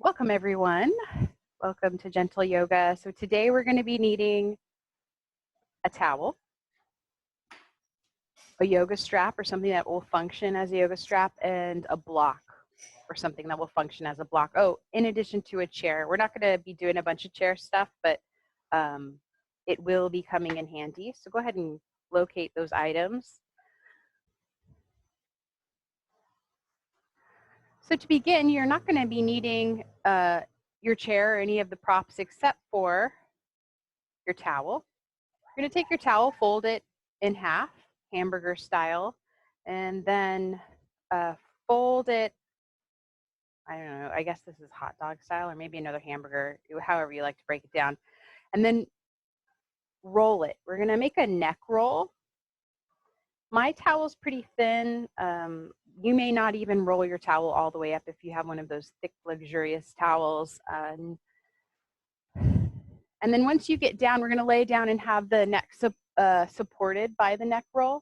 Welcome everyone. Welcome to Gentle Yoga. So today we're going to be needing a towel, a yoga strap or something that will function as a yoga strap, and a block or something that will function as a block. Oh, in addition to a chair. We're not going to be doing a bunch of chair stuff, but it will be coming in handy. So go ahead and locate those items. So to begin, you're not going to be needing your chair or any of the props except for your towel. You're going to take your towel, fold it in half, hamburger style, and then fold it, I don't know, I guess this is hot dog style or maybe another hamburger, however you like to break it down, and then roll it. We're going to make a neck roll. My towel's pretty thin. You may not even roll your towel all the way up if you have one of those thick, luxurious towels. And then once you get down, we're going to lay down and have the neck supported by the neck roll.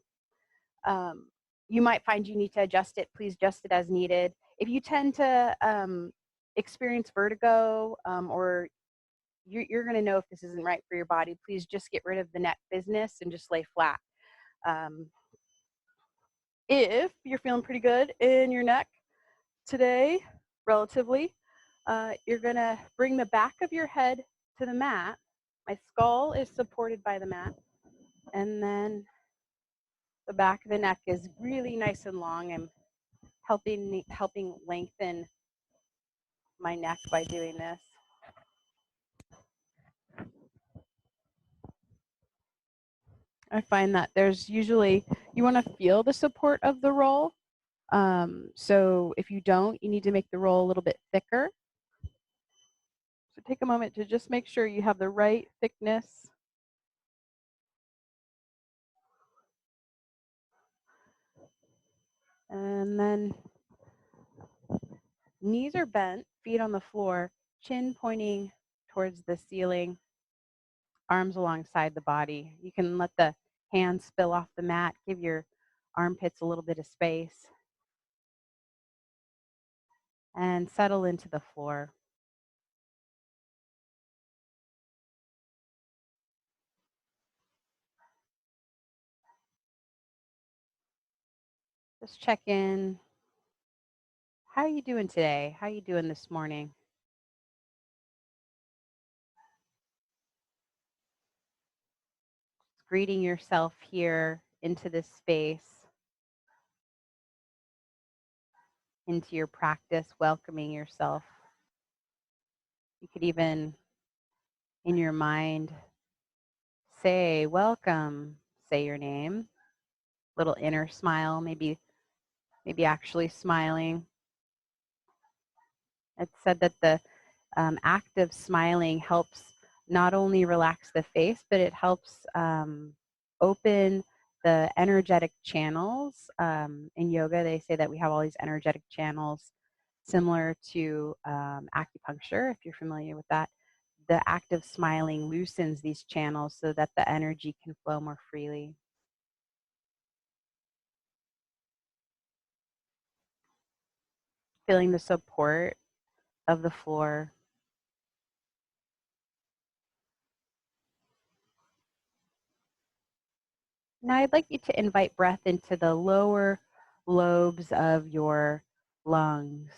You might find you need to adjust it. Please adjust it as needed. If you tend to experience vertigo or you're going to know if this isn't right for your body, please just get rid of the neck business and just lay flat. If you're feeling pretty good in your neck today, relatively, you're going to bring the back of your head to the mat. My skull is supported by the mat, and then the back of the neck is really nice and long. I'm helping lengthen my neck by doing this. I find that there's usually, you want to feel the support of the roll. So if you don't, you need to make the roll a little bit thicker. So take a moment to just make sure you have the right thickness. And then knees are bent, feet on the floor, chin pointing towards the ceiling, arms alongside the body. You can let the hands spill off the mat, give your armpits a little bit of space, and settle into the floor. Just check in. How are you doing today? How are you doing this morning? Just greeting yourself here into this space, into your practice, welcoming yourself. You could even, in your mind, say, welcome, say your name, little inner smile, maybe actually smiling. It's said that the act of smiling helps not only relax the face, but it helps open the energetic channels. In yoga, they say that we have all these energetic channels similar to acupuncture, if you're familiar with that. The act of smiling loosens these channels so that the energy can flow more freely. Feeling the support of the floor. Now I'd like you to invite breath into the lower lobes of your lungs.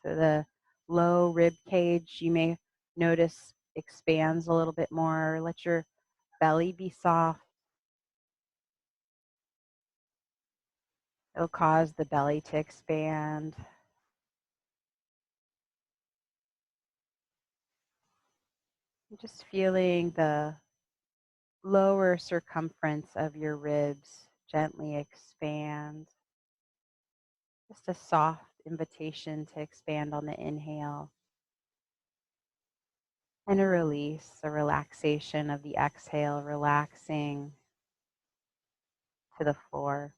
So the low rib cage, you may notice, expands a little bit more. Let your belly be soft. It'll cause the belly to expand. Just feeling the lower circumference of your ribs gently expand. Just a soft invitation to expand on the inhale. And a release, a relaxation of the exhale, relaxing to the floor.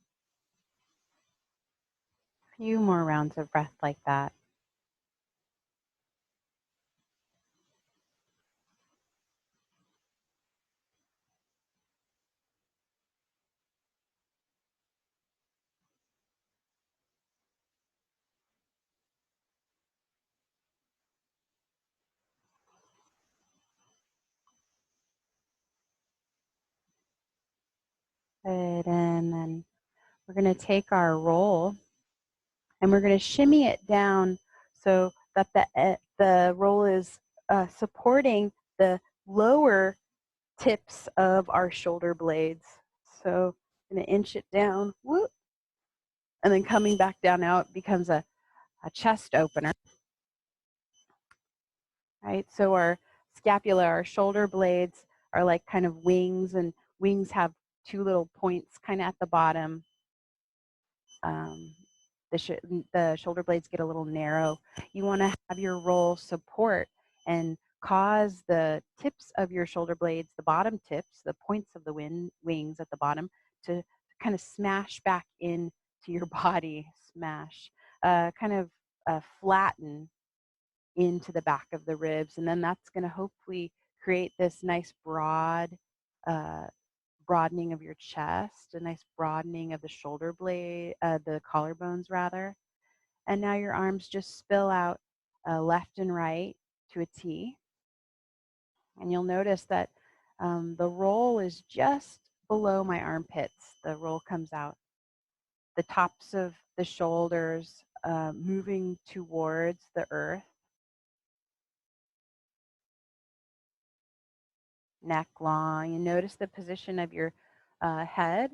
A few more rounds of breath like that. Good. And then we're going to take our roll and we're going to shimmy it down so that the roll is supporting the lower tips of our shoulder blades. So I'm going to inch it down, whoop, and then coming back down. Now it becomes a chest opener. Right? So our scapula, our shoulder blades are like kind of wings, and wings have two little points kind of at the bottom. The shoulder blades get a little narrow. You want to have your roll support and cause the tips of your shoulder blades, the bottom tips, the points of the wings at the bottom, to kind of smash back into your body, kind of flatten into the back of the ribs. And then that's going to hopefully create this nice uh, broadening of your chest, a nice broadening of the shoulder blade, the collarbones rather. And now your arms just spill out left and right to a T. And you'll notice that the roll is just below my armpits. The roll comes out. The tops of the shoulders moving towards the earth. Neck long. You notice the position of your head,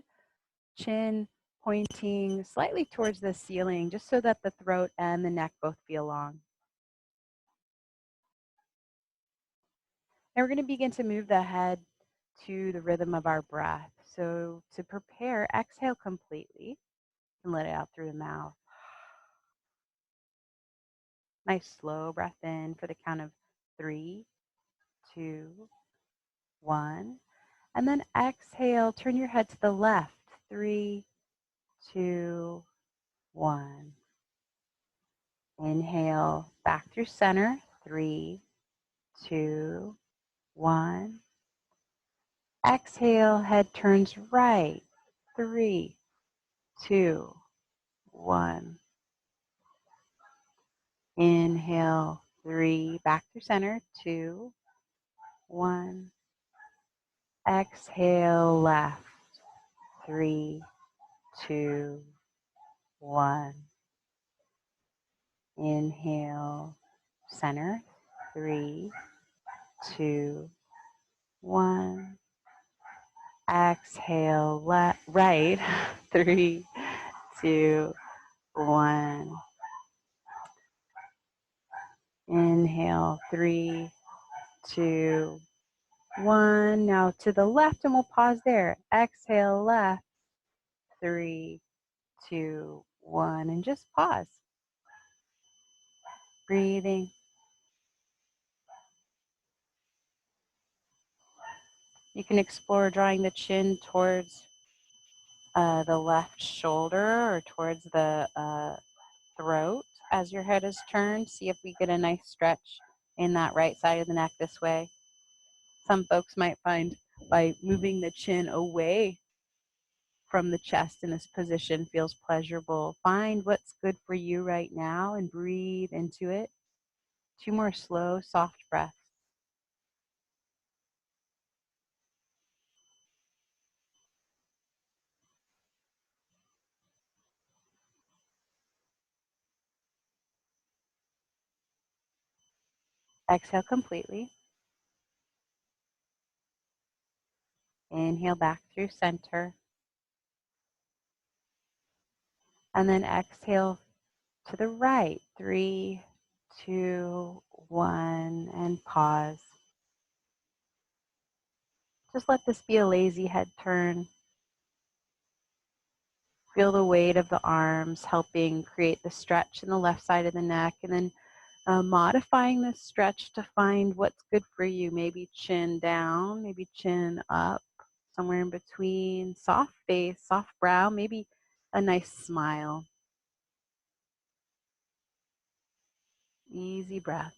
chin pointing slightly towards the ceiling, just so that the throat and the neck both feel long. Now we're going to begin to move the head to the rhythm of our breath. So to prepare, exhale completely and let it out through the mouth. Nice slow breath in for the count of 3, 2, 1. And then exhale, turn your head to the left. 3, 2, 1. Inhale back through center. 3, 2, 1. Exhale, head turns right. 3, 2, 1. Inhale, 3, back through center. 2, 1. Exhale, left. 3, 2, 1. Inhale, center. 3, 2, 1. Exhale, left, right. 3, 2, 1. Inhale, 3, 2, 1. Now to the left, and we'll pause there. Exhale, left. 3, 2, 1. And just pause. Breathing. You can explore drawing the chin towards the left shoulder or towards the throat as your head is turned. See if we get a nice stretch in that right side of the neck this way. Some folks might find by moving the chin away from the chest in this position feels pleasurable. Find what's good for you right now and breathe into it. 2 more slow, soft breaths. Exhale completely. Inhale back through center. And then exhale to the right. 3, 2, 1, and pause. Just let this be a lazy head turn. Feel the weight of the arms helping create the stretch in the left side of the neck, and then modifying the stretch to find what's good for you. Maybe chin down, maybe chin up, somewhere in between. Soft face, soft brow, maybe a nice smile. Easy breath.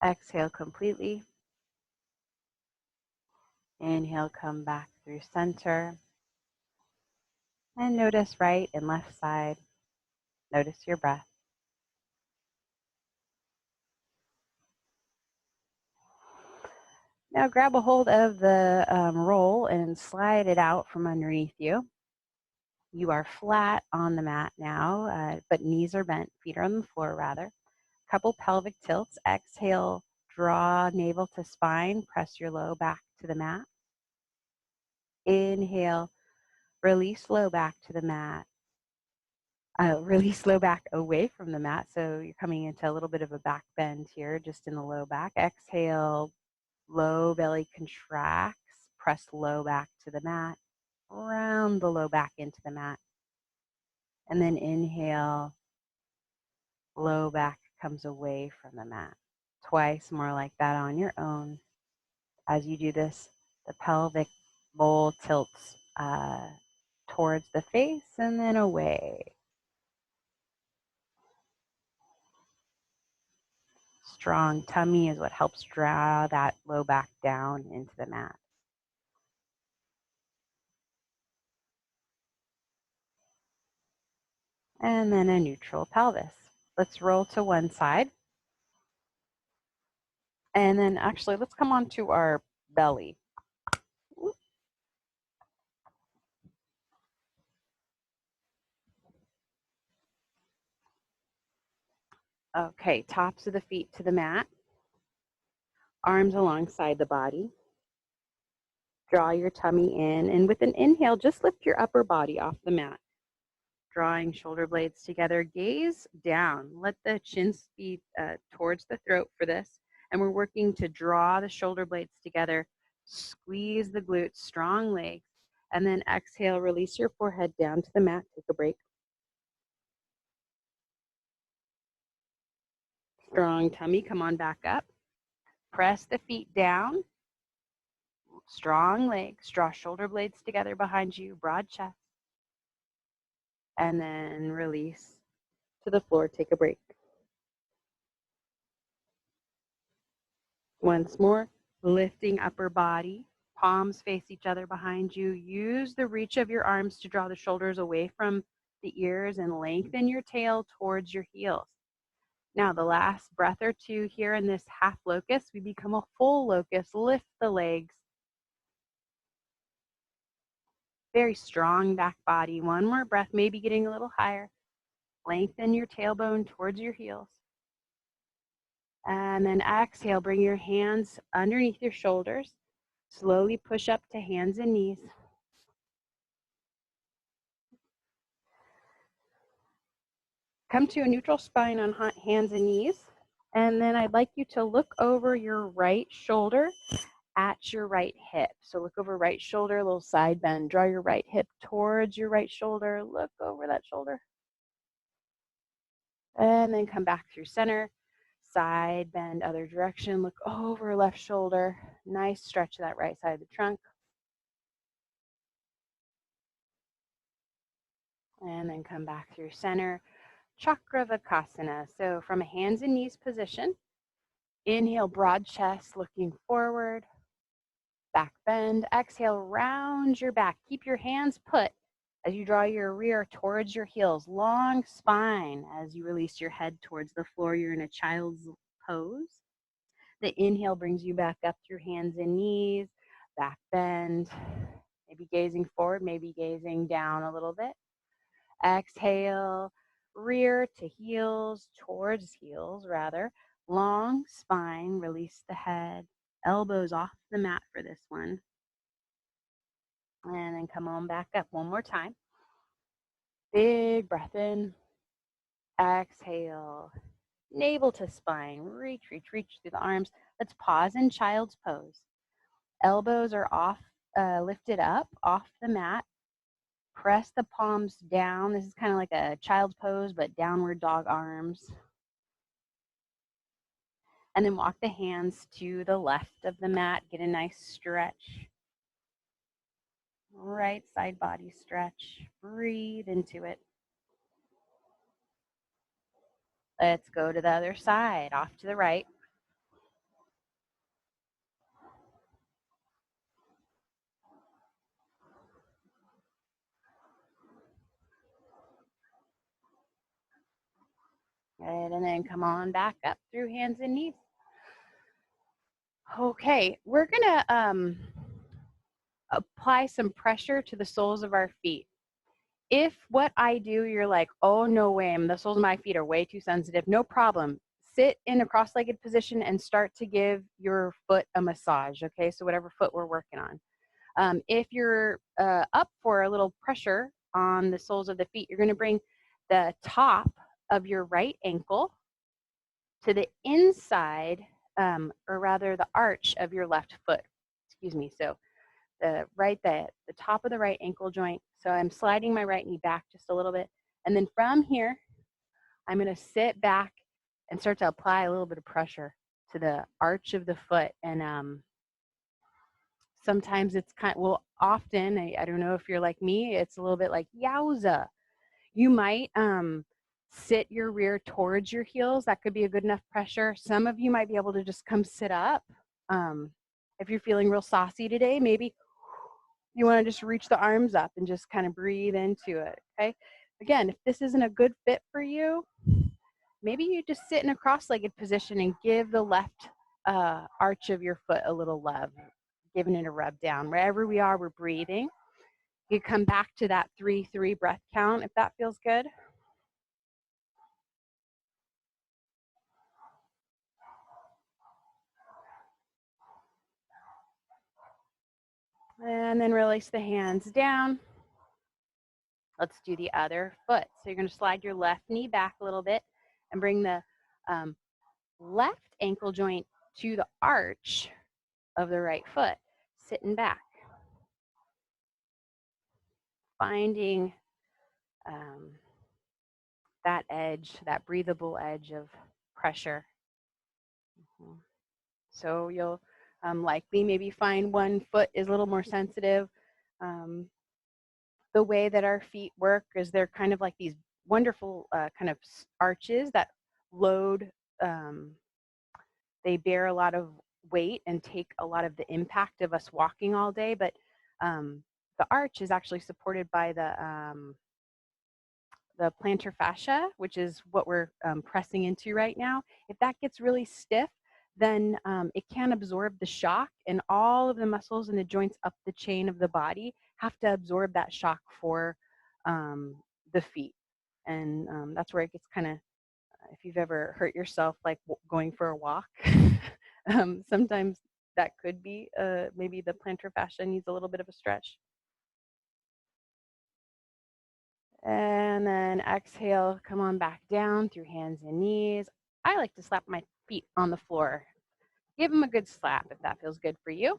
Exhale completely. Inhale, come back through center. And notice right and left side. Notice your breath. Now grab a hold of the roll and slide it out from underneath you. You are flat on the mat now, but knees are bent, feet are on the floor rather. Couple pelvic tilts. Exhale, draw navel to spine, press your low back to the mat. Inhale, release low back to the mat. Release low back away from the mat, so you're coming into a little bit of a back bend here, just in the low back. Exhale, low belly contracts, press low back to the mat, round the low back into the mat. And then inhale, low back comes away from the mat. Twice more like that on your own. As you do this, the pelvic bowl tilts towards the face and then away. Strong tummy is what helps draw that low back down into the mat. And then a neutral pelvis. Let's roll to one side. And then actually, let's come on to our belly. Okay, tops of the feet to the mat. Arms alongside the body. Draw your tummy in, and with an inhale, just lift your upper body off the mat. Drawing shoulder blades together, gaze down. Let the chin be towards the throat for this. And we're working to draw the shoulder blades together. Squeeze the glutes, strong legs. And then exhale, release your forehead down to the mat. Take a break. Strong tummy, come on back up. Press the feet down. Strong legs, draw shoulder blades together behind you, broad chest. And then release to the floor, take a break. Once more, lifting upper body, palms face each other behind you. Use the reach of your arms to draw the shoulders away from the ears and lengthen your tail towards your heels. Now, the last breath or two here in this half locust, we become a full locust. Lift the legs. Very strong back body. One more breath, maybe getting a little higher. Lengthen your tailbone towards your heels. And then exhale, bring your hands underneath your shoulders. Slowly push up to hands and knees. Come to a neutral spine on hands and knees. And then I'd like you to look over your right shoulder at your right hip. So look over right shoulder, a little side bend. Draw your right hip towards your right shoulder. Look over that shoulder. And then come back through center. Side bend, other direction. Look over left shoulder. Nice stretch of that right side of the trunk. And then come back through center. Chakravakasana. So from a hands and knees position, inhale, broad chest, looking forward. Back bend. Exhale, round your back. Keep your hands put as you draw your rear towards your heels. Long spine as you release your head towards the floor. You're in a child's pose. The inhale brings you back up through hands and knees. Back bend. Maybe gazing forward, maybe gazing down a little bit. Exhale, rear to heels, towards heels rather. Long spine, release the head. Elbows off the mat for this one. And then come on back up one more time. Big breath in. Exhale. Navel to spine. Reach, reach, reach through the arms. Let's pause in child's pose. Elbows are off, lifted up off the mat. Press the palms down. This is kind of like a child's pose, but downward dog arms. And then walk the hands to the left of the mat. Get a nice stretch. Right side body stretch. Breathe into it. Let's go to the other side, off to the right. Good, and then come on back up through hands and knees. Okay, we're gonna apply some pressure to the soles of our feet. If what I do, you're like, oh, no way, the soles of my feet are way too sensitive, no problem. Sit in a cross-legged position and start to give your foot a massage, okay? So whatever foot we're working on. If you're up for a little pressure on the soles of the feet, you're gonna bring the top of your right ankle to the inside, or rather the arch of your left foot, excuse me. So the top of the right ankle joint. So I'm sliding my right knee back just a little bit. And then from here, I'm gonna sit back and start to apply a little bit of pressure to the arch of the foot. And sometimes it's often, I don't know if you're like me, it's a little bit like, yowza. You might sit your rear towards your heels. That could be a good enough pressure. Some of you might be able to just come sit up. If you're feeling real saucy today, maybe you want to just reach the arms up and just kind of breathe into it, okay? Again, if this isn't a good fit for you, maybe you just sit in a cross-legged position and give the left arch of your foot a little love, giving it a rub down. Wherever we are, we're breathing. You come back to that 3-3 breath count if that feels good. And then release the hands down. Let's do the other foot. So you're going to slide your left knee back a little bit and bring the left ankle joint to the arch of the right foot, sitting back. Finding that edge, that breathable edge of pressure. So you'll likely maybe find one foot is a little more sensitive. The way that our feet work is they're kind of like these wonderful kind of arches that load, they bear a lot of weight and take a lot of the impact of us walking all day, but the arch is actually supported by the plantar fascia, which is what we're pressing into right now. If that gets really stiff, then it can't absorb the shock, and all of the muscles and the joints up the chain of the body have to absorb that shock for the feet. And that's where it gets kind of, if you've ever hurt yourself like going for a walk, sometimes that could be maybe the plantar fascia needs a little bit of a stretch. And then exhale, come on back down through hands and knees. I like to slap my feet on the floor. Give them a good slap if that feels good for you.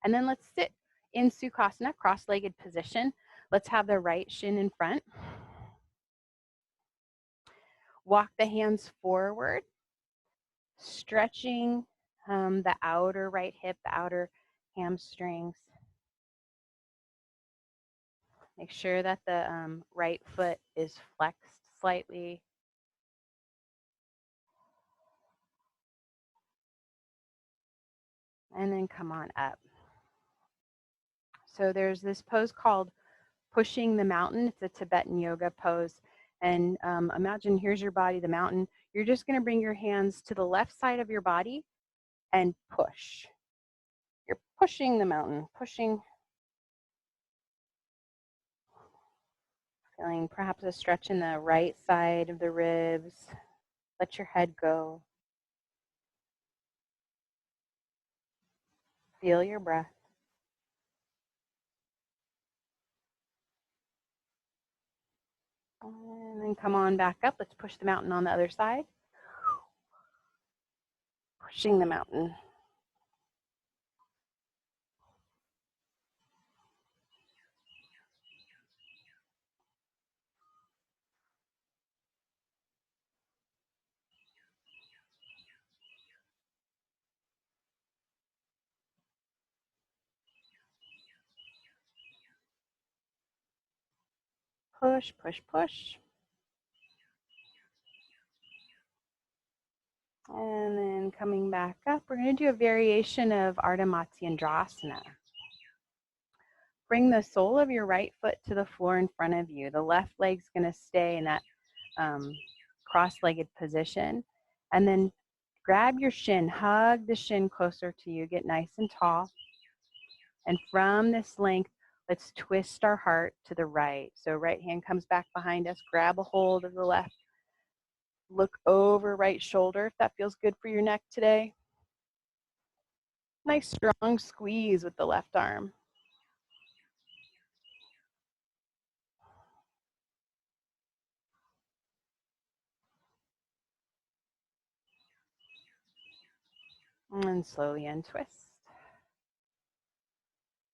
And then let's sit in Sukhasana, cross-legged position. Let's have the right shin in front. Walk the hands forward, stretching the outer right hip, the outer hamstrings. Make sure that the right foot is flexed slightly. And then come on up. So there's this pose called pushing the mountain. It's a Tibetan yoga pose. And imagine here's your body, the mountain. You're just going to bring your hands to the left side of your body and push. You're pushing the mountain, pushing. Feeling perhaps a stretch in the right side of the ribs. Let your head go. Feel your breath. And then come on back up. Let's push the mountain on the other side. Pushing the mountain. Push, push, push. And then coming back up, we're going to do a variation of Ardha Matsyendrasana. Bring the sole of your right foot to the floor in front of you. The left leg's going to stay in that cross-legged position. And then grab your shin, hug the shin closer to you, get nice and tall. And from this length, let's twist our heart to the right. So right hand comes back behind us, grab a hold of the left. Look over right shoulder if that feels good for your neck today. Nice strong squeeze with the left arm. And slowly untwist.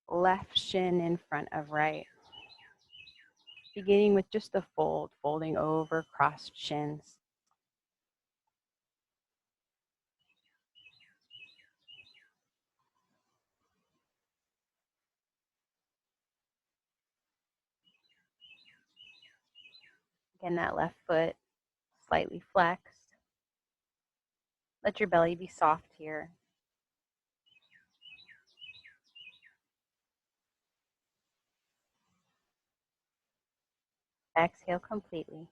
Left shin in front of right. Beginning with just a fold, folding over crossed shins. Again, that left foot slightly flexed. Let your belly be soft here. Exhale completely.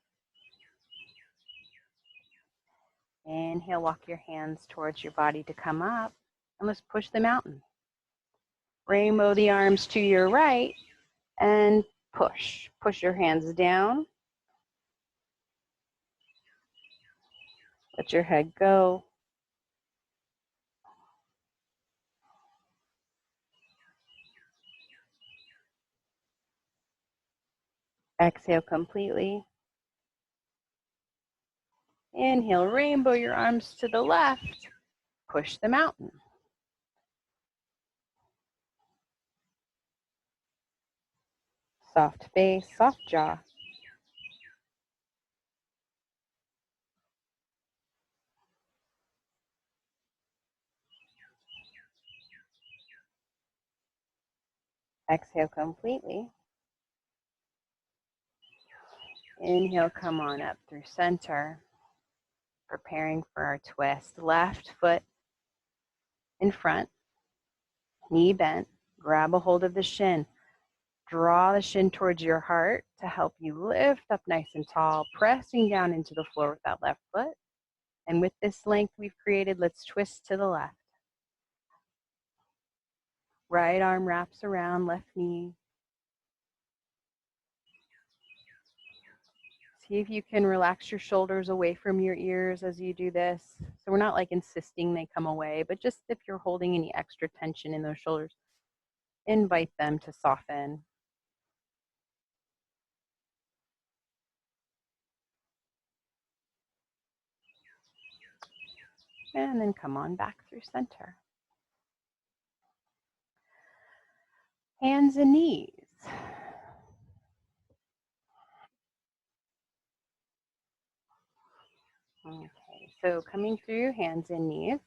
Inhale, walk your hands towards your body to come up. And let's push the mountain. Rainbow the arms to your right and push. Push your hands down. Let your head go. Exhale completely. Inhale, rainbow your arms to the left. Push the mountain. Soft face, soft jaw. Exhale completely. Inhale, come on up through center. Preparing for our twist. Left foot in front, knee bent. Grab a hold of the shin. Draw the shin towards your heart to help you lift up nice and tall, pressing down into the floor with that left foot. And with this length we've created, let's twist to the left. Right arm wraps around left knee. See if you can relax your shoulders away from your ears as you do this. So we're not like insisting they come away, but just if you're holding any extra tension in those shoulders, invite them to soften. And then come on back through center. Hands and knees. Okay, so coming through hands and knees.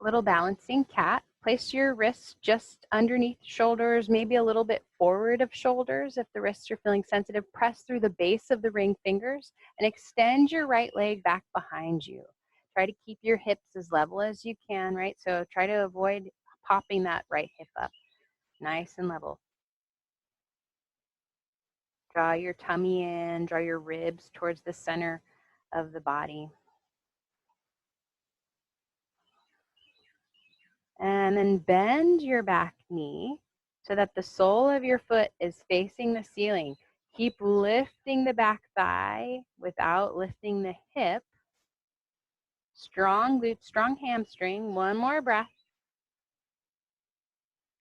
Little balancing cat. Place your wrists just underneath shoulders, maybe a little bit forward of shoulders. If the wrists are feeling sensitive, press through the base of the ring fingers and extend your right leg back behind you. Try to keep your hips as level as you can, right? So try to avoid popping that right hip up. Nice and level. Draw your tummy in, draw your ribs towards the center of the body. And then bend your back knee so that the sole of your foot is facing the ceiling. Keep lifting the back thigh without lifting the hip. Strong glute, strong hamstring. One more breath.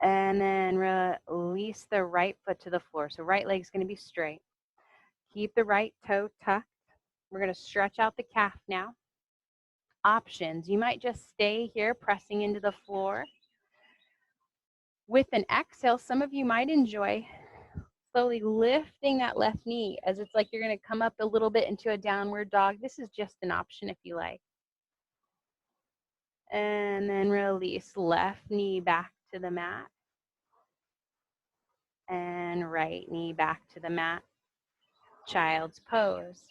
And then release the right foot to the floor. So right leg's going to be straight. Keep the right toe tucked. We're going to stretch out the calf now. Options. You might just stay here pressing into the floor. With an exhale, some of you might enjoy slowly lifting that left knee as it's like you're going to come up a little bit into a downward dog. This is just an option if you like. And then release. Left knee back to the mat. And right knee back to the mat. Child's pose.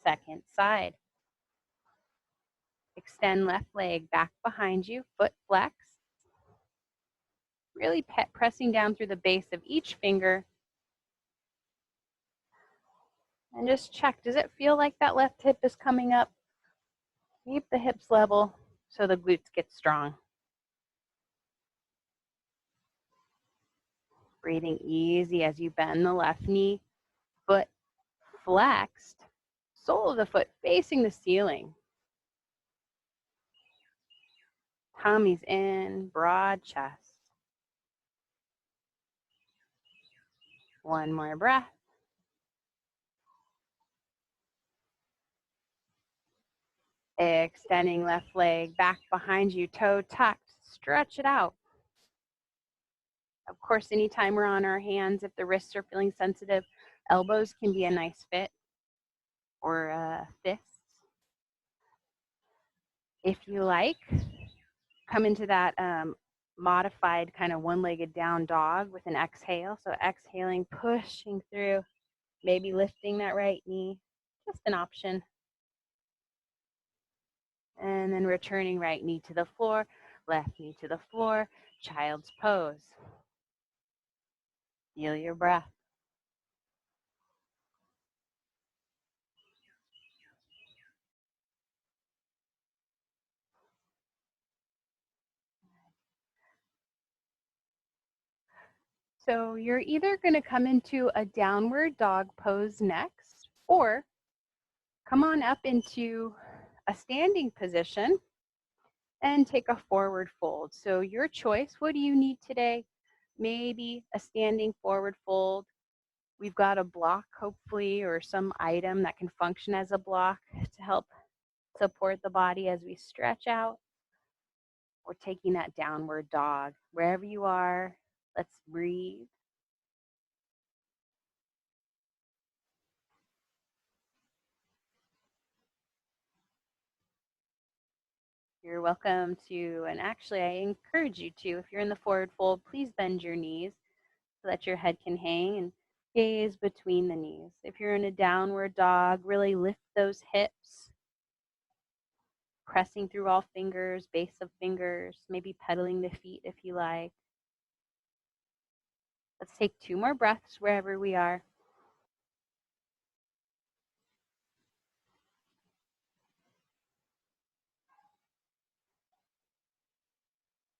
Second side. extend left leg back behind you, foot flex. Really pressing down through the base of each finger. And just check, does it feel like that left hip is coming up? Keep the hips level so the glutes get strong. Breathing easy as you bend the left knee, foot flexed, sole of the foot facing the ceiling. Tummy's in, broad chest. One more breath. Extending left leg back behind you, toe tucked, stretch it out. Of course, anytime we're on our hands, if the wrists are feeling sensitive, elbows can be a nice fit, or fists. If you like, come into that modified kind of one-legged down dog with an exhale. So exhaling, pushing through, maybe lifting that right knee, just an option. And then returning right knee to the floor, left knee to the floor, child's pose. Feel your breath. So you're either going to come into a downward dog pose next, or come on up into a standing position and take a forward fold. So your choice, what do you need today? Maybe a standing forward fold. We've got a block, hopefully, or some item that can function as a block to help support the body as we stretch out. Or taking that downward dog. Wherever you are, let's breathe. You're welcome to, and actually I encourage you to, if you're in the forward fold, please bend your knees so that your head can hang and gaze between the knees. If you're in a downward dog, really lift those hips, pressing through all fingers, base of fingers, maybe pedaling the feet if you like. Let's take 2 more breaths wherever we are.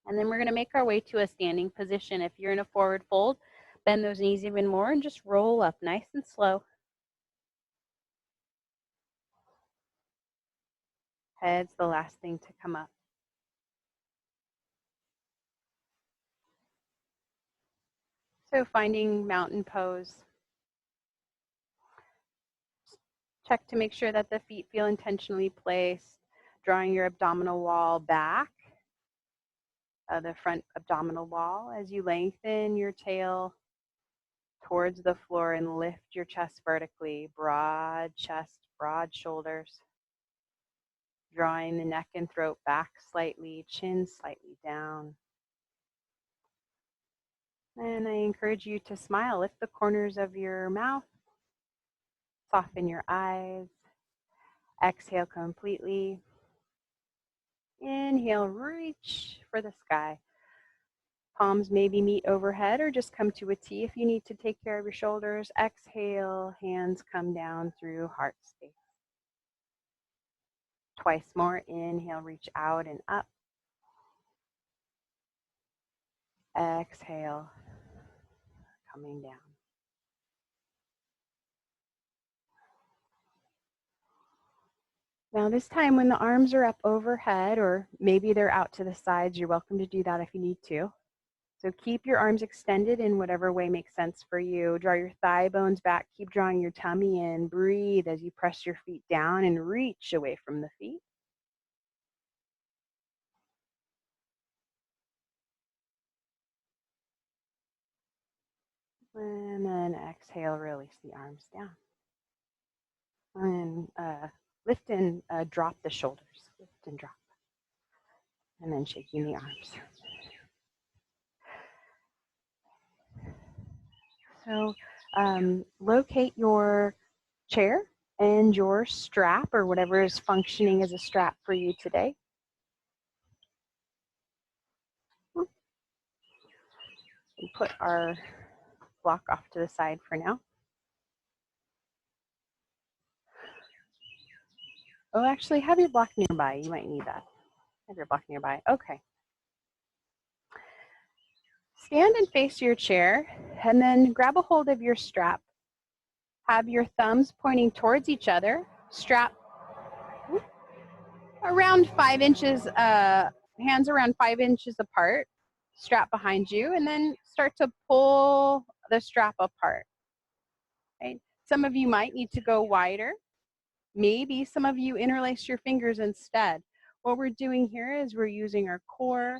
And then we're going to make our way to a standing position. If you're in a forward fold, bend those knees even more and just roll up nice and slow. Head's the last thing to come up. So finding mountain pose. Check to make sure that the feet feel intentionally placed, drawing your abdominal wall back, the front abdominal wall, as you lengthen your tail towards the floor and lift your chest vertically, broad chest, broad shoulders, drawing the neck and throat back slightly, chin slightly down. And I encourage you to smile. Lift the corners of your mouth, soften your eyes, exhale completely. Inhale, reach for the sky. Palms maybe meet overhead or just come to a T if you need to take care of your shoulders. Exhale, hands come down through heart space. Twice more. Inhale, reach out and up. Exhale, coming down. Now this time when the arms are up overhead, or maybe they're out to the sides, you're welcome to do that if you need to. So keep your arms extended in whatever way makes sense for you. Draw your thigh bones back. Keep drawing your tummy in. Breathe as you press your feet down and reach away from the feet. And then exhale, release the arms down. And lift and drop the shoulders. Lift and drop. And then shaking the arms. So locate your chair and your strap or whatever is functioning as a strap for you today. And put our block off to the side for now. Oh, actually, have your block nearby. You might need that. Have your block nearby. Okay. Stand and face your chair, and then grab a hold of your strap. Have your thumbs pointing towards each other. Strap around 5 inches, hands around 5 inches apart. Strap behind you, and then start to pull the strap apart. Right? Some of you might need to go wider. Maybe some of you interlace your fingers instead. What we're doing here is we're using our core,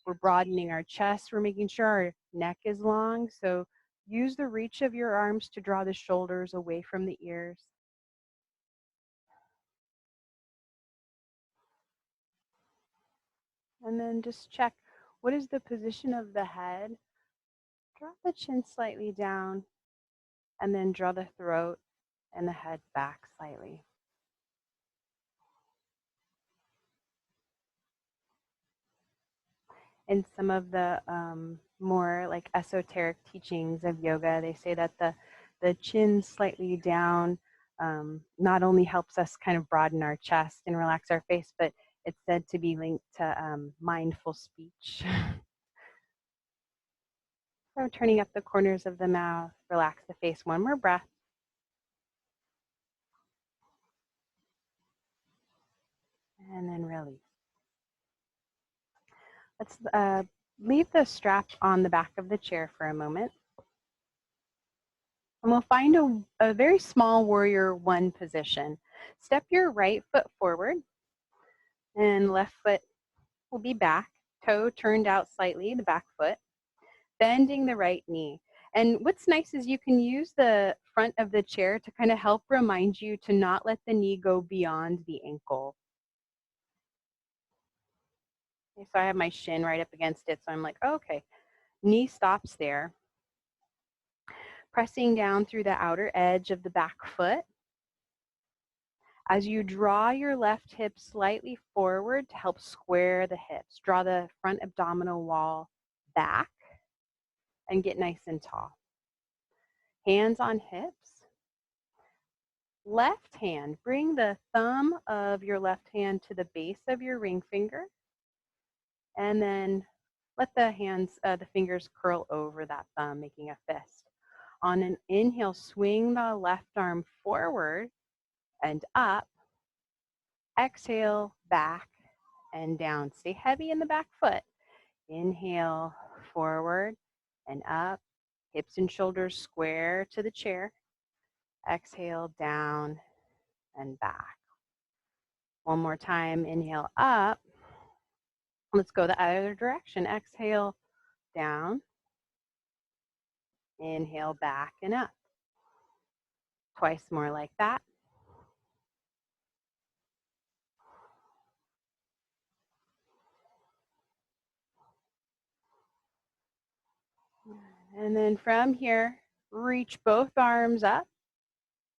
we're broadening our chest, we're making sure our neck is long. So use the reach of your arms to draw the shoulders away from the ears. And then just check, what is the position of the head? Drop the chin slightly down, and then draw the throat and the head back slightly. In some of the more like esoteric teachings of yoga, they say that the chin slightly down not only helps us kind of broaden our chest and relax our face, but it's said to be linked to mindful speech. So turning up the corners of the mouth, relax the face. One more breath. And then release. Let's leave the strap on the back of the chair for a moment. And we'll find a very small warrior one position. Step your right foot forward and left foot will be back, toe turned out slightly, the back foot, bending the right knee. And what's nice is you can use the front of the chair to kind of help remind you to not let the knee go beyond the ankle. Okay, so I have my shin right up against it, so I'm like, oh, okay, knee stops there. Pressing down through the outer edge of the back foot. As you draw your left hip slightly forward to help square the hips, draw the front abdominal wall back and get nice and tall. Hands on hips. Left hand, bring the thumb of your left hand to the base of your ring finger, and then let the fingers curl over that thumb, making a fist. On an inhale, swing the left arm forward and up. Exhale, back and down. Stay heavy in the back foot. Inhale, forward and up. Hips and shoulders square to the chair. Exhale, down and back. One more time. Inhale, up. Let's go the other direction. Exhale, down. Inhale, back and up. Twice more like that. And then from here, reach both arms up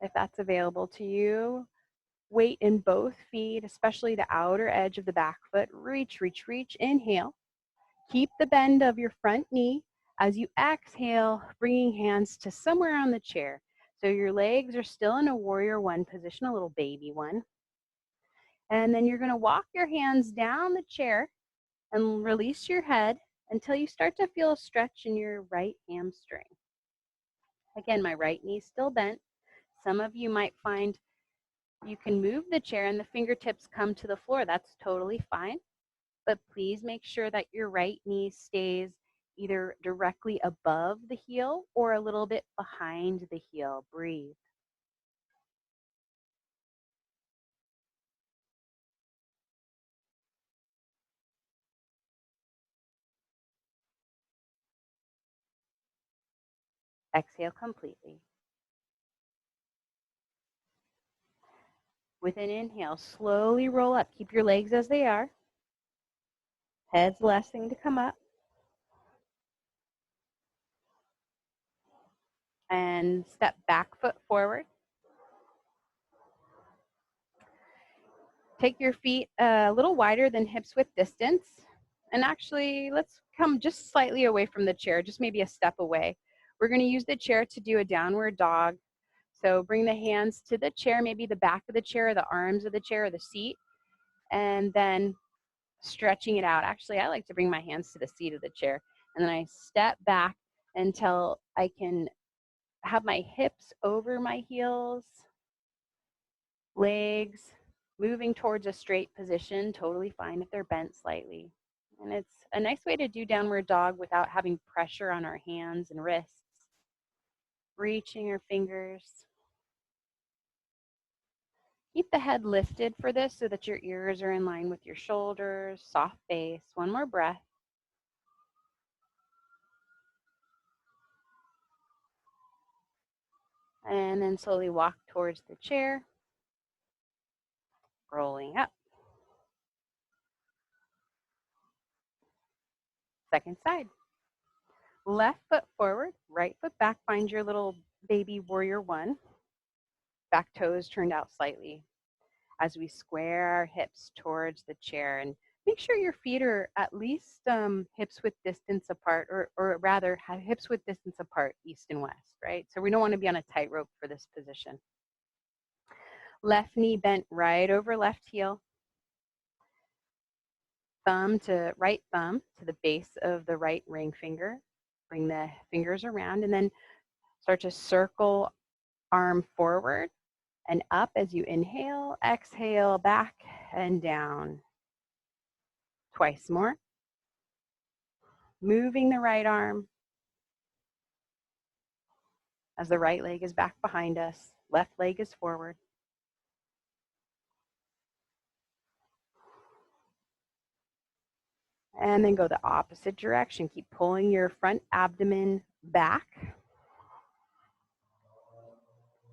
if that's available to you. Weight in both feet, especially the outer edge of the back foot. Reach, reach, reach. Inhale. Keep the bend of your front knee. As you exhale, bringing hands to somewhere on the chair. So your legs are still in a warrior one position, a little baby one. And then you're going to walk your hands down the chair and release your head until you start to feel a stretch in your right hamstring. Again, my right knee still bent. Some of you might find you can move the chair and the fingertips come to the floor. That's totally fine. But please make sure that your right knee stays either directly above the heel or a little bit behind the heel. Breathe. Exhale completely. With an inhale, slowly roll up. Keep your legs as they are. Head's the last thing to come up. And step back foot forward. Take your feet a little wider than hips width distance. And actually, let's come just slightly away from the chair, just maybe a step away. We're going to use the chair to do a downward dog. So bring the hands to the chair, maybe the back of the chair, or the arms of the chair, or the seat, and then stretching it out. Actually, I like to bring my hands to the seat of the chair, and then I step back until I can have my hips over my heels, legs moving towards a straight position, totally fine if they're bent slightly. And it's a nice way to do downward dog without having pressure on our hands and wrists. Reaching our fingers. Keep the head lifted for this so that your ears are in line with your shoulders, soft base. One more breath. And then slowly walk towards the chair, rolling up. Second side. Left foot forward, right foot back. Find your little baby warrior one. Back toes turned out slightly as we square our hips towards the chair, and make sure your feet are at least hips width distance apart, or rather have hips width distance apart, east and west, right? So we don't want to be on a tightrope for this position. Left knee bent right over left heel. Thumb to right thumb to the base of the right ring finger. Bring the fingers around and then start to circle arm forward and up as you inhale, exhale, back and down. Twice more. Moving the right arm as the right leg is back behind us, left leg is forward. And then go the opposite direction. Keep pulling your front abdomen back.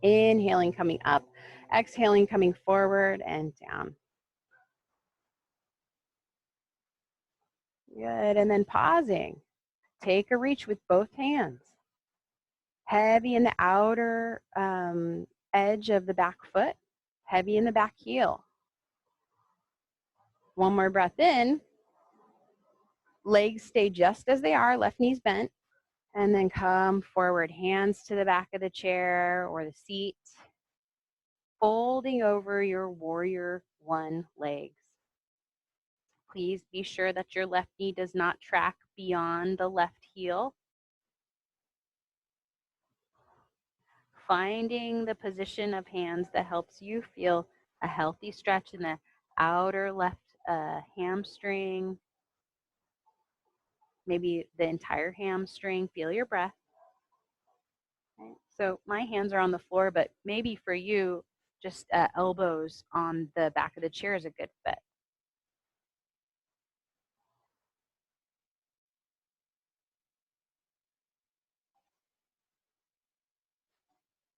Inhaling, coming up. Exhaling, coming forward and down. Good, and then pausing. Take a reach with both hands. Heavy in the outer edge of the back foot. Heavy in the back heel. One more breath in. Legs stay just as they are, left knees bent. And then come forward, hands to the back of the chair or the seat. Folding over your warrior one legs. Please be sure that your left knee does not track beyond the left heel. Finding the position of hands that helps you feel a healthy stretch in the outer left hamstring, maybe the entire hamstring. Feel your breath. Okay. So my hands are on the floor, but maybe for you, just elbows on the back of the chair is a good fit.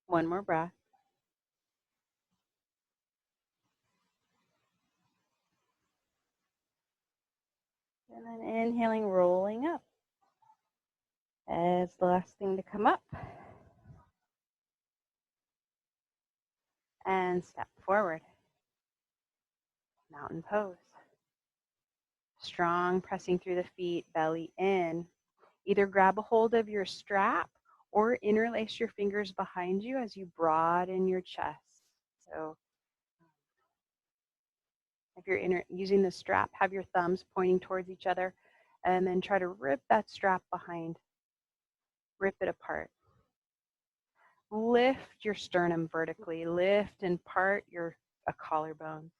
One more breath. And then inhaling, rolling up as the last thing to come up. And step forward. Mountain pose. Strong, pressing through the feet, belly in. Either grab a hold of your strap or interlace your fingers behind you as you broaden your chest. So if you're using the strap, have your thumbs pointing towards each other and then try to rip that strap behind. Rip it apart. Lift your sternum vertically. Lift and part your collarbone.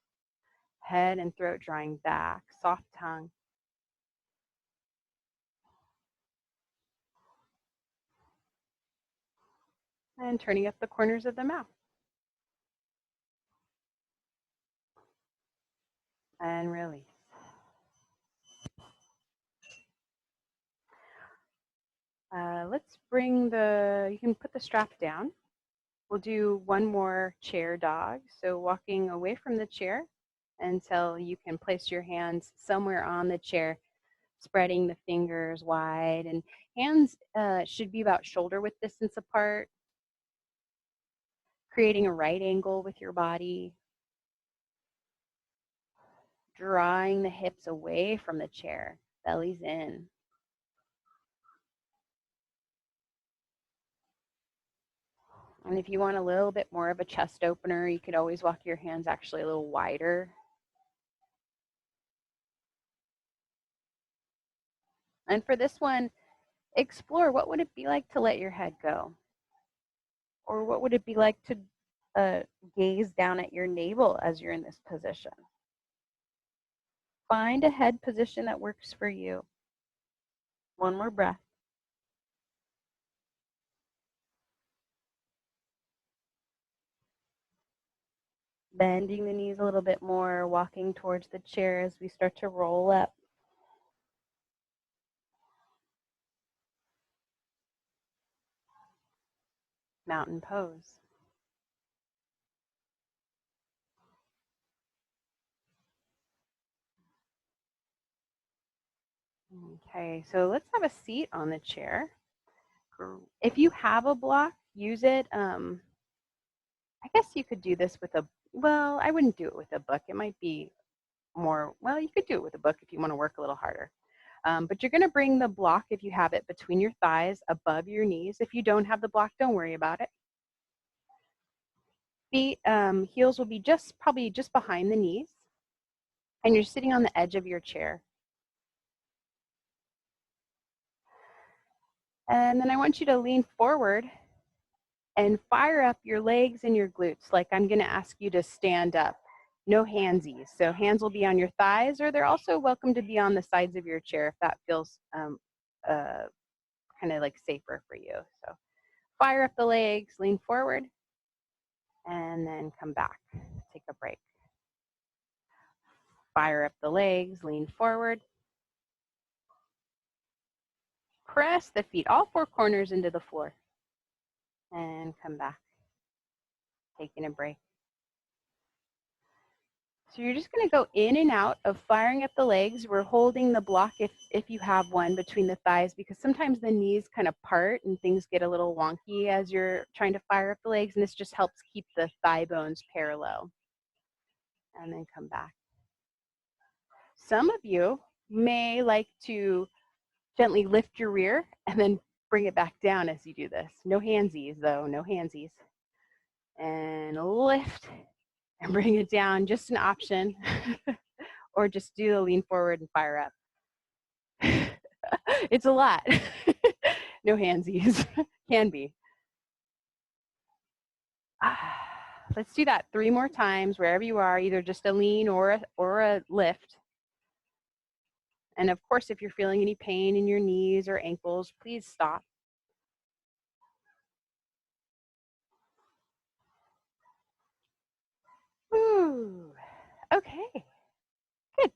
Head and throat drawing back. Soft tongue. And turning up the corners of the mouth. And release. Let's bring you can put the strap down. We'll do one more chair dog. So walking away from the chair until you can place your hands somewhere on the chair, spreading the fingers wide. And hands should be about shoulder width distance apart, creating a right angle with your body. drawing the hips away from the chair, belly's in. And if you want a little bit more of a chest opener, you could always walk your hands actually a little wider. And for this one, explore what would it be like to let your head go? Or what would it be like to gaze down at your navel as you're in this position? Find a head position that works for you. One more breath. Bending the knees a little bit more, walking towards the chair as we start to roll up. Mountain pose. Okay, so let's have a seat on the chair. If you have a block, use it. I guess you could do this with well, I wouldn't do it with a book. It might be more, well, you could do it with a book if you want to work a little harder. But you're going to bring the block, if you have it, between your thighs, above your knees. If you don't have the block, don't worry about it. Feet, heels will be probably just behind the knees. And you're sitting on the edge of your chair. And then I want you to lean forward and fire up your legs and your glutes. Like I'm going to ask you to stand up. No handsies. So hands will be on your thighs, or they're also welcome to be on the sides of your chair if that feels kind of like safer for you. So fire up the legs, lean forward, and then come back. Take a break. Fire up the legs, lean forward. Press the feet, all four corners into the floor. And come back. Taking a break. So you're just going to go in and out of firing up the legs. We're holding the block if you have one between the thighs, because sometimes the knees kind of part and things get a little wonky as you're trying to fire up the legs, and this just helps keep the thigh bones parallel. And then come back. Some of you may like to gently lift your rear and then bring it back down as you do this. No handsies though, no handsies. And lift and bring it down, just an option. Or just do the lean forward and fire up. It's a lot. No handsies. Can be. Let's do that 3 more times wherever you are, either just a lean or a lift. And of course, if you're feeling any pain in your knees or ankles, please stop. Ooh. Okay, good.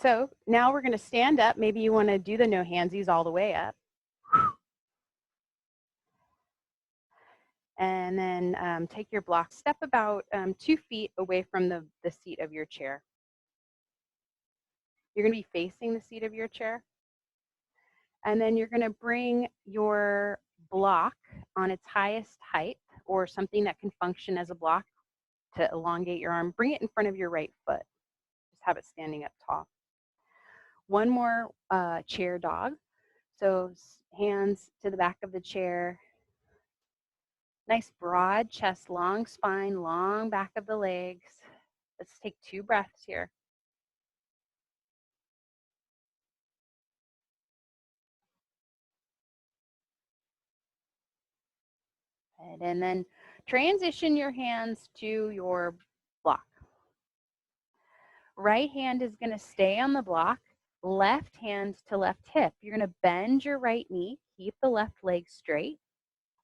So now we're going to stand up. Maybe you want to do the no handsies all the way up. And then take your block, step about 2 feet away from the seat of your chair. You're going to be facing the seat of your chair. And then you're going to bring your block on its highest height, or something that can function as a block to elongate your arm. Bring it in front of your right foot. Just have it standing up tall. One more chair dog. So hands to the back of the chair. Nice broad chest, long spine, long back of the legs. Let's take 2 breaths here. And then transition your hands to your block. Right hand is going to stay on the block, left hand to left hip. You're going to bend your right knee, keep the left leg straight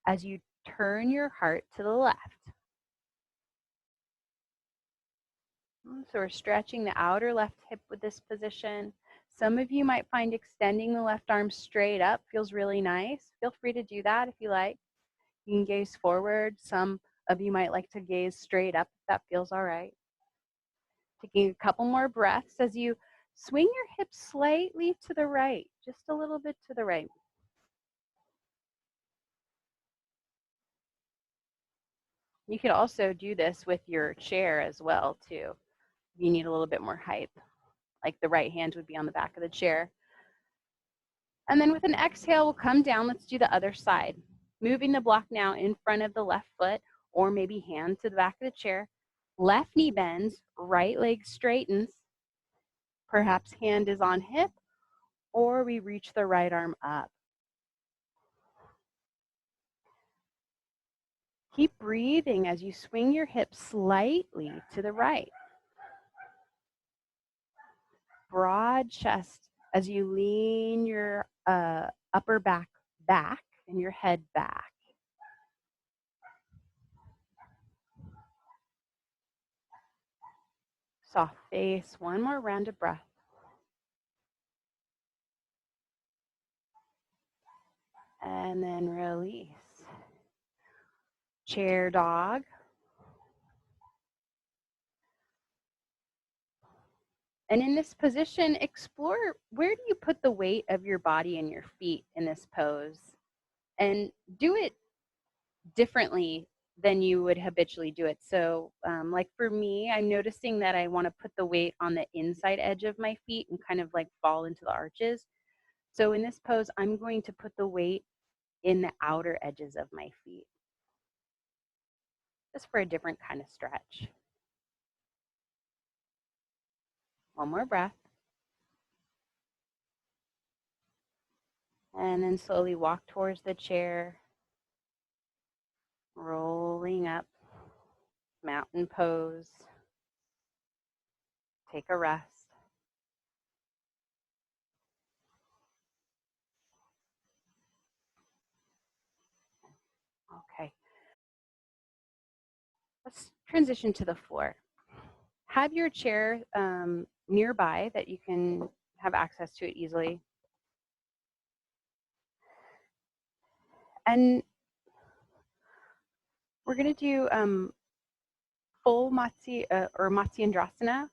as you turn your heart to the left. So we're stretching the outer left hip with this position. Some of you might find extending the left arm straight up feels really nice. Feel free to do that if you like. You can gaze forward. Some of you might like to gaze straight up if that feels all right. Taking a couple more breaths as you swing your hips slightly to the right, just a little bit to the right. You could also do this with your chair as well, too. You need a little bit more height, like the right hand would be on the back of the chair. And then with an exhale, we'll come down. Let's do the other side. Moving the block now in front of the left foot, or maybe hand to the back of the chair. Left knee bends, right leg straightens. Perhaps hand is on hip, or we reach the right arm up. Keep breathing as you swing your hips slightly to the right. Broad chest as you lean your upper back and your head back. Soft face, one more round of breath. And then release. Chair dog. And in this position, explore where do you put the weight of your body and your feet in this pose, and do it differently than you would habitually do it. So like for me, I'm noticing that I want to put the weight on the inside edge of my feet and kind of like fall into the arches. So in this pose, I'm going to put the weight in the outer edges of my feet, just for a different kind of stretch. One more breath. And then slowly walk towards the chair, rolling up, mountain pose. Take a rest. Okay. Let's transition to the floor. Have your chair nearby that you can have access to it easily. And we're going to do full Matsyendrasana.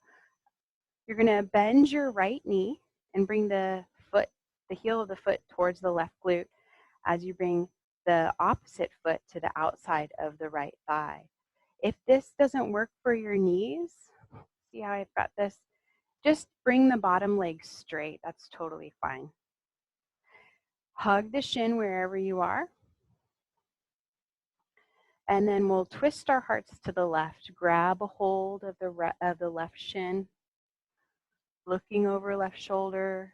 You're going to bend your right knee and bring the heel of the foot towards the left glute as you bring the opposite foot to the outside of the right thigh. If this doesn't work for your knees, see how I've got this? Just bring the bottom leg straight. That's totally fine. Hug the shin wherever you are. And then we'll twist our hearts to the left. Grab a hold of the left shin. Looking over left shoulder,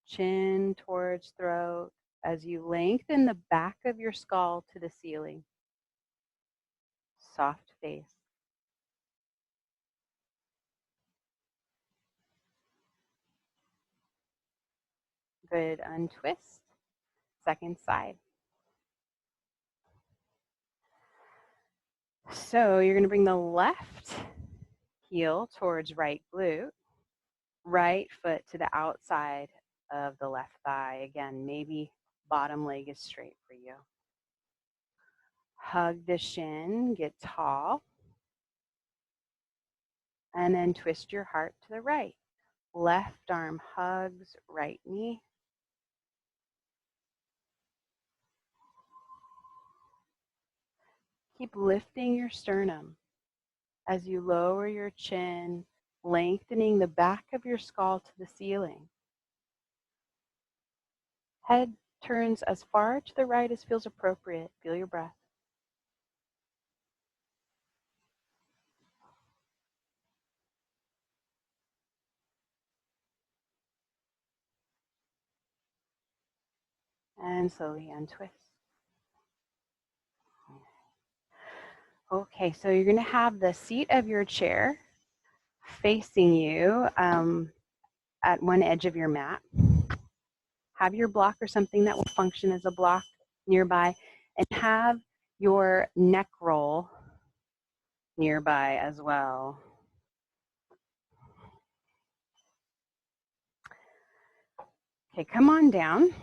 chin towards throat as you lengthen the back of your skull to the ceiling. Soft face. Good. Untwist. Second side. So you're going to bring the left heel towards right glute, right foot to the outside of the left thigh. Again, maybe bottom leg is straight for you. Hug the shin, get tall, and then twist your heart to the right. Left arm hugs right knee. Keep lifting your sternum as you lower your chin, lengthening the back of your skull to the ceiling. Head turns as far to the right as feels appropriate. Feel your breath. And slowly untwist. Okay, so you're going to have the seat of your chair facing you at one edge of your mat. Have your block or something that will function as a block nearby, and have your neck roll nearby as well. Okay, come on down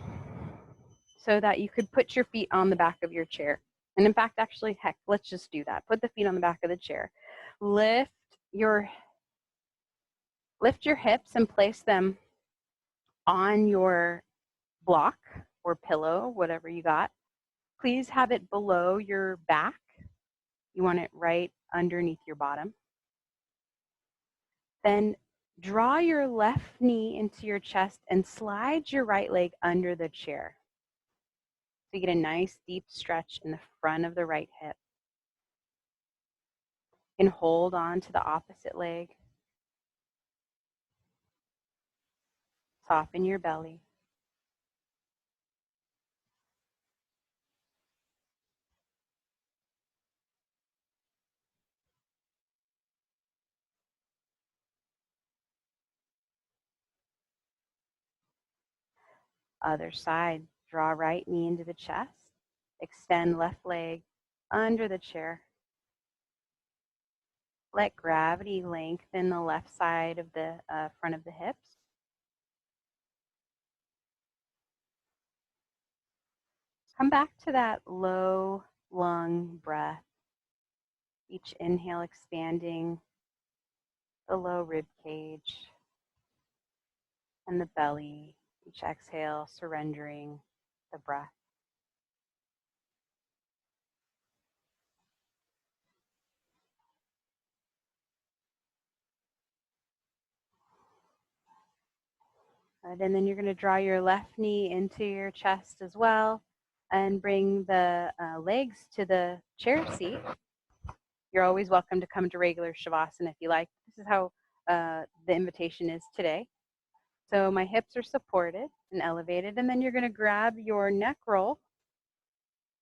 so that you could put your feet on the back of your chair. And in fact, actually, heck, let's just do that. Put the feet on the back of the chair. Lift your hips and place them on your block or pillow, whatever you got. Please have it below your back. You want it right underneath your bottom. Then draw your left knee into your chest and slide your right leg under the chair. So you get a nice deep stretch in the front of the right hip. You can hold on to the opposite leg. Soften your belly. Other side, draw right knee into the chest. Extend left leg under the chair. Let gravity lengthen the left side of the front of the hips. Come back to that low lung breath. Each inhale expanding the low rib cage and the belly. Each exhale surrendering the breath. Good. And then you're going to draw your left knee into your chest as well and bring the legs to the chair seat. You're always welcome to come to regular Shavasana if you like. This is how the invitation is today. So my hips are supported and elevated, and then you're going to grab your neck roll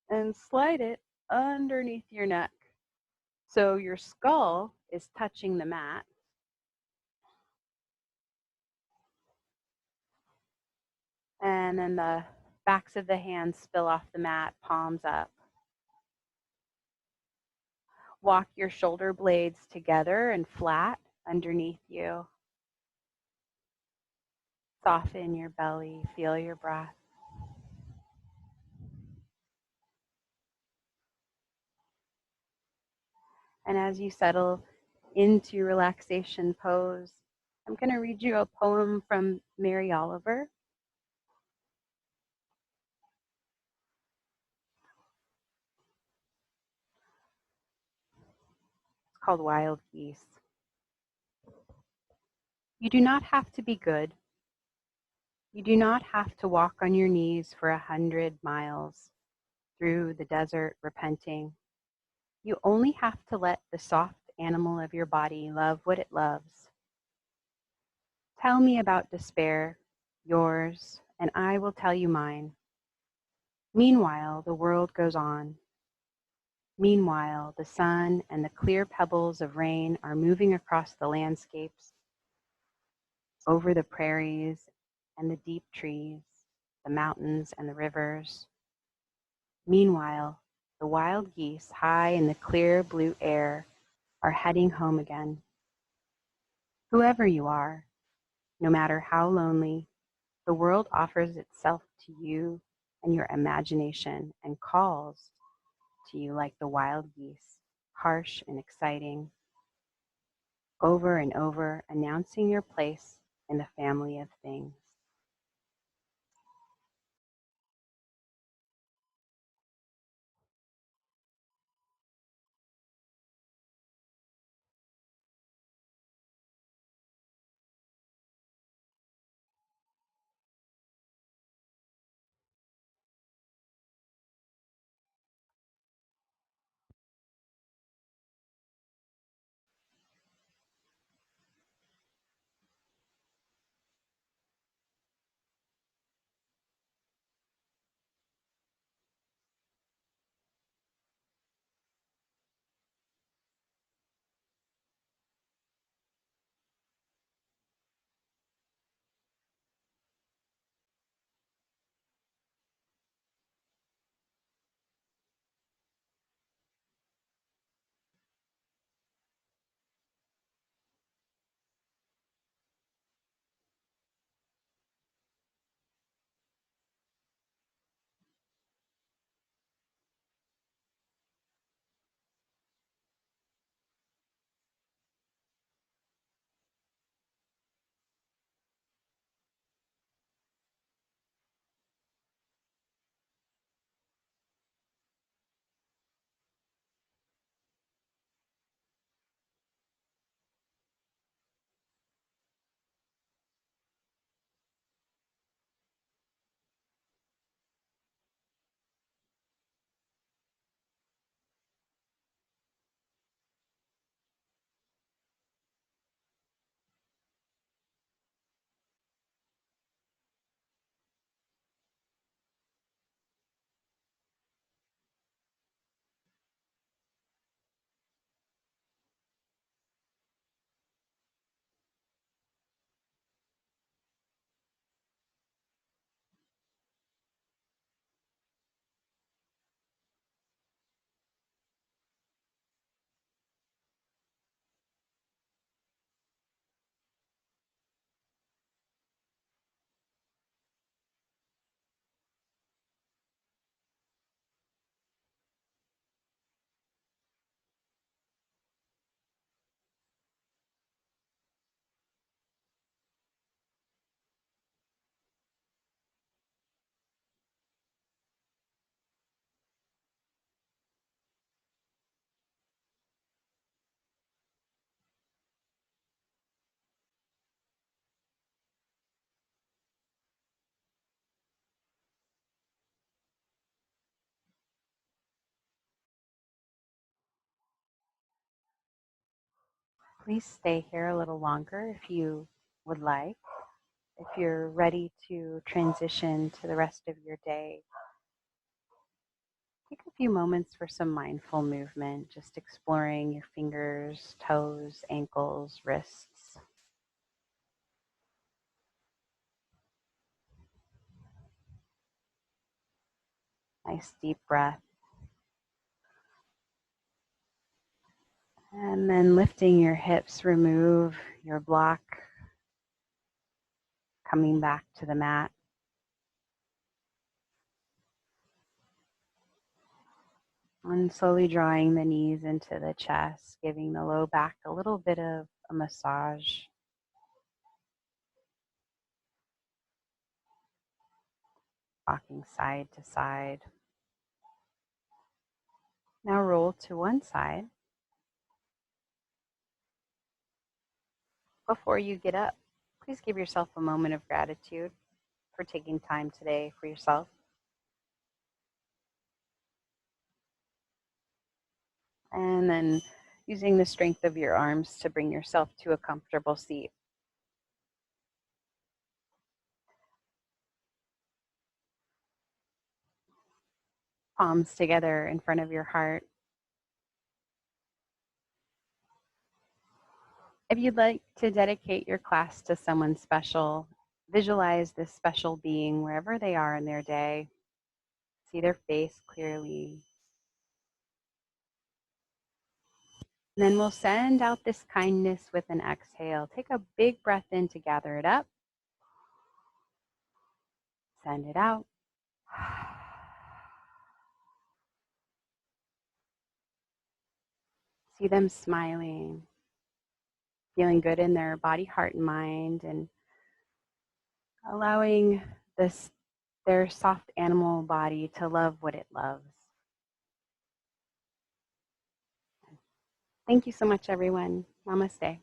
and slide it underneath your neck. So your skull is touching the mat. And then the backs of the hands spill off the mat, palms up. Walk your shoulder blades together and flat underneath you. Soften your belly, feel your breath. And as you settle into relaxation pose, I'm going to read you a poem from Mary Oliver. It's called Wild Geese. You do not have to be good. You do not have to walk on your knees for 100 miles through the desert repenting. You only have to let the soft animal of your body love what it loves. Tell me about despair, yours, and I will tell you mine. Meanwhile, the world goes on. Meanwhile, the sun and the clear pebbles of rain are moving across the landscapes, over the prairies and the deep trees, the mountains and the rivers. Meanwhile, the wild geese high in the clear blue air are heading home again. Whoever you are, no matter how lonely, the world offers itself to you and your imagination and calls to you like the wild geese, harsh and exciting, over and over announcing your place in the family of things. Please stay here a little longer if you would like. If you're ready to transition to the rest of your day, take a few moments for some mindful movement, just exploring your fingers, toes, ankles, wrists. Nice deep breath. And then lifting your hips, remove your block, coming back to the mat. And slowly drawing the knees into the chest, giving the low back a little bit of a massage. Rocking side to side. Now roll to one side. Before you get up, please give yourself a moment of gratitude for taking time today for yourself. And then using the strength of your arms to bring yourself to a comfortable seat. Palms together in front of your heart. If you'd like to dedicate your class to someone special, visualize this special being wherever they are in their day. See their face clearly. And then we'll send out this kindness with an exhale. Take a big breath in to gather it up. Send it out. See them smiling, feeling good in their body, heart, and mind, and allowing their soft animal body to love what it loves. Thank you so much, everyone. Namaste.